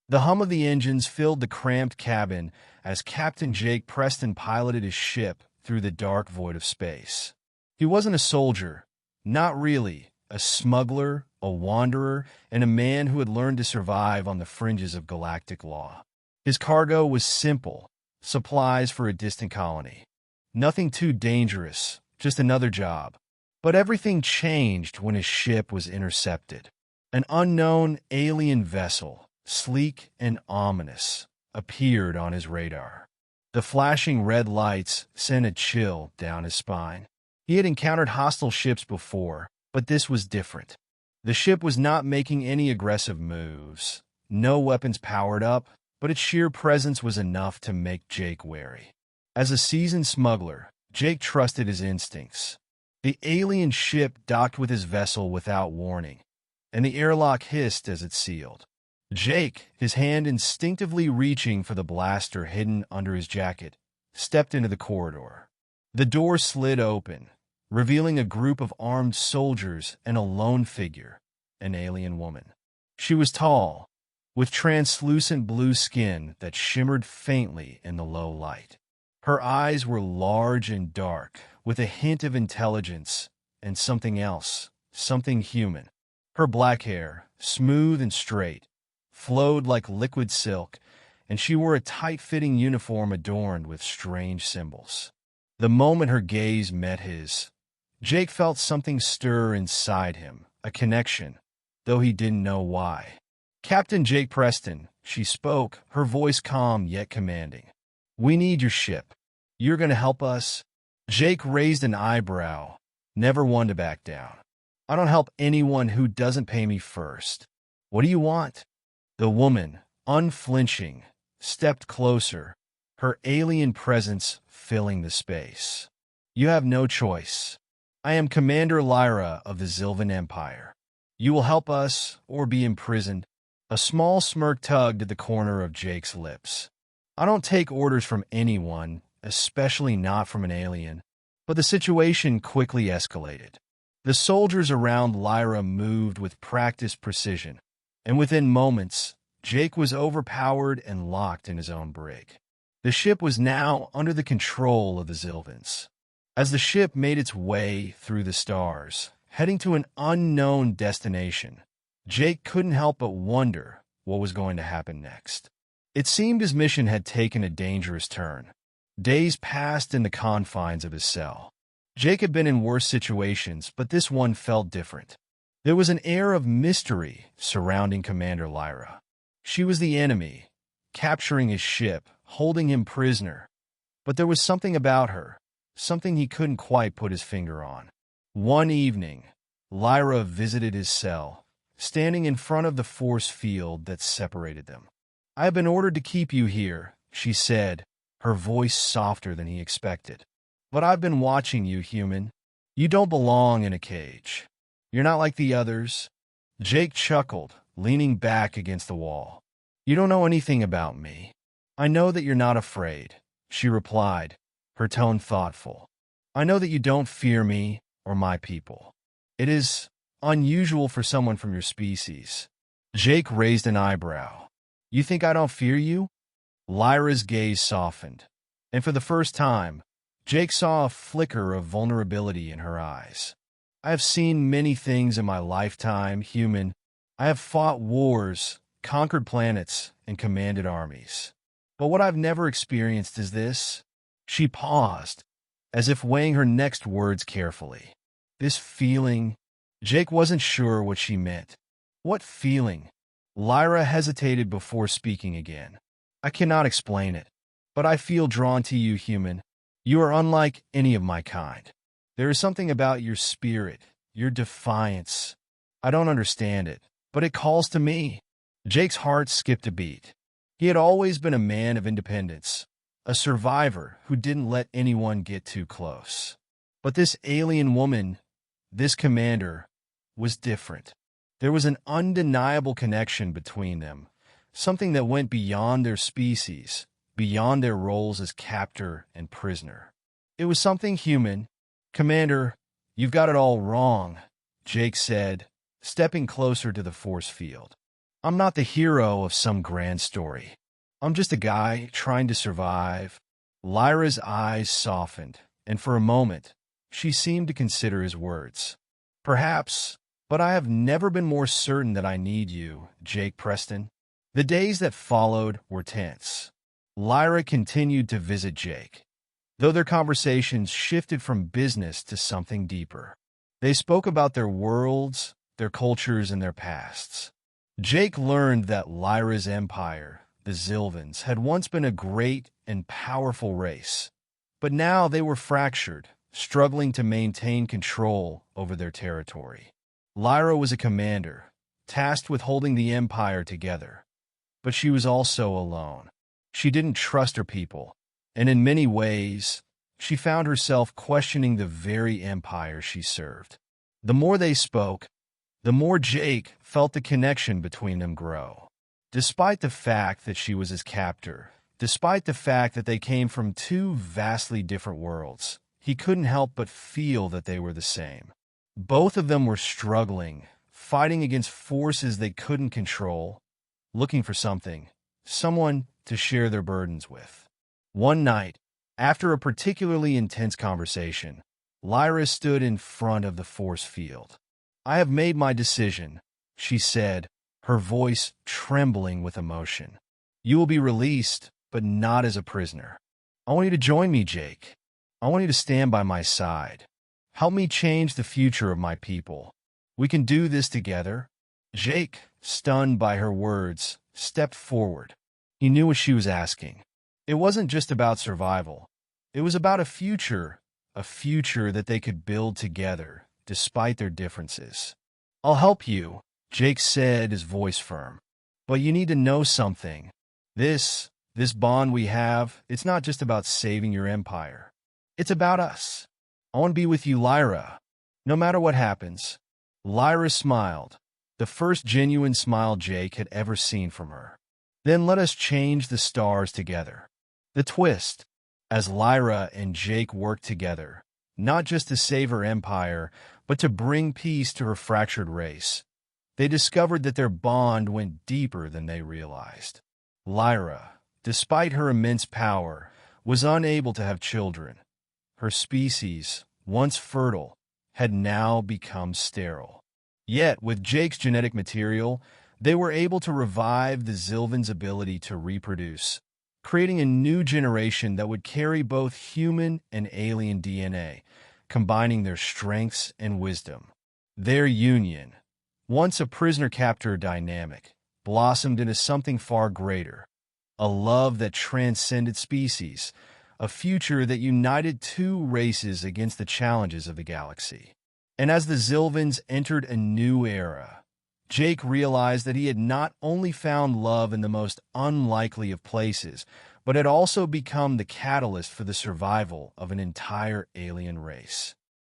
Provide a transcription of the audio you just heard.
The hum of the engines filled the cramped cabin as Captain Jake Preston piloted his ship through the dark void of space. He wasn't a soldier, not really, a smuggler, a wanderer, and a man who had learned to survive on the fringes of galactic law. His cargo was simple, supplies for a distant colony. Nothing too dangerous, just another job. But everything changed when his ship was intercepted. An unknown alien vessel, sleek and ominous, appeared on his radar. The flashing red lights sent a chill down his spine. He had encountered hostile ships before, but this was different. The ship was not making any aggressive moves. No weapons powered up, but its sheer presence was enough to make Jake wary. As a seasoned smuggler, Jake trusted his instincts. The alien ship docked with his vessel without warning, and the airlock hissed as it sealed. Jake, his hand instinctively reaching for the blaster hidden under his jacket, stepped into the corridor. The door slid open, revealing a group of armed soldiers and a lone figure, an alien woman. She was tall, with translucent blue skin that shimmered faintly in the low light. Her eyes were large and dark, with a hint of intelligence and something else, something human. Her black hair, smooth and straight, flowed like liquid silk, and she wore a tight-fitting uniform adorned with strange symbols. The moment her gaze met his, Jake felt something stir inside him, a connection, though he didn't know why. "Captain Jake Preston," she spoke, her voice calm yet commanding. "We need your ship. You're going to help us?" Jake raised an eyebrow, never one to back down. "I don't help anyone who doesn't pay me first. What do you want?" The woman, unflinching, stepped closer, her alien presence filling the space. "You have no choice. I am Commander Lyra of the Zilvan Empire. You will help us or be imprisoned." A small smirk tugged at the corner of Jake's lips. "I don't take orders from anyone, especially not from an alien." But the situation quickly escalated. The soldiers around Lyra moved with practiced precision, and within moments, Jake was overpowered and locked in his own brig. The ship was now under the control of the Zilvans. As the ship made its way through the stars, heading to an unknown destination, Jake couldn't help but wonder what was going to happen next. It seemed his mission had taken a dangerous turn. Days passed in the confines of his cell. Jake had been in worse situations, but this one felt different. There was an air of mystery surrounding Commander Lyra. She was the enemy, capturing his ship, holding him prisoner. But there was something about her, something he couldn't quite put his finger on. One evening, Lyra visited his cell, standing in front of the force field that separated them. "I have been ordered to keep you here," she said, her voice softer than he expected. "But I've been watching you, human. You don't belong in a cage. You're not like the others." Jake chuckled, leaning back against the wall. "You don't know anything about me." "I know that you're not afraid," she replied, her tone thoughtful. "I know that you don't fear me or my people. It is unusual for someone from your species." Jake raised an eyebrow. "You think I don't fear you?" Lyra's gaze softened, and for the first time, Jake saw a flicker of vulnerability in her eyes. "I have seen many things in my lifetime, human. I have fought wars, conquered planets, and commanded armies. But what I've never experienced is this." She paused, as if weighing her next words carefully. "This feeling." Jake wasn't sure what she meant. "What feeling?" Lyra hesitated before speaking again. "I cannot explain it, but I feel drawn to you, human. You are unlike any of my kind. There is something about your spirit, your defiance. I don't understand it, but it calls to me." Jake's heart skipped a beat. He had always been a man of independence, a survivor who didn't let anyone get too close. But this alien woman, this commander, was different. There was an undeniable connection between them, something that went beyond their species, beyond their roles as captor and prisoner. It was something human. "Commander, you've got it all wrong," Jake said, stepping closer to the force field. I'm not the hero of some grand story. I'm just a guy trying to survive." Lyra's eyes softened, and for a moment, she seemed to consider his words. "Perhaps, but I have never been more certain that I need you, Jake Preston." The days that followed were tense. Lyra continued to visit Jake, though their conversations shifted from business to something deeper. They spoke about their worlds, their cultures, and their pasts. Jake learned that Lyra's empire, the Zilvans, had once been a great and powerful race, but now they were fractured, struggling to maintain control over their territory. Lyra was a commander, tasked with holding the empire together, but she was also alone. She didn't trust her people, and in many ways, she found herself questioning the very empire she served. The more they spoke, the more Jake felt the connection between them grow. Despite the fact that she was his captor, despite the fact that they came from two vastly different worlds, he couldn't help but feel that they were the same. Both of them were struggling, fighting against forces they couldn't control, looking for someone to share their burdens with. One night, after a particularly intense conversation, Lyra stood in front of the force field. "I have made my decision," she said, her voice trembling with emotion. "You will be released, but not as a prisoner. I want you to join me, Jake. I want you to stand by my side. Help me change the future of my people. We can do this together." Jake, stunned by her words, stepped forward. He knew what she was asking. It wasn't just about survival. It was about a future that they could build together, despite their differences. "I'll help you," Jake said, his voice firm. "But you need to know something. This bond we have, it's not just about saving your empire. It's about us. I want to be with you, Lyra, no matter what happens." Lyra smiled, the first genuine smile Jake had ever seen from her. "Then let us change the stars together." The twist, as Lyra and Jake worked together, not just to save her empire, but to bring peace to her fractured race, they discovered that their bond went deeper than they realized. Lyra, despite her immense power, was unable to have children. Her species, once fertile, had now become sterile. Yet, with Jake's genetic material, they were able to revive the Zilvans' ability to reproduce, creating a new generation that would carry both human and alien DNA, combining their strengths and wisdom. Their union, once a prisoner-captor dynamic, blossomed into something far greater, a love that transcended species, a future that united two races against the challenges of the galaxy. And as the Zilvans entered a new era, Jake realized that he had not only found love in the most unlikely of places, but had also become the catalyst for the survival of an entire alien race.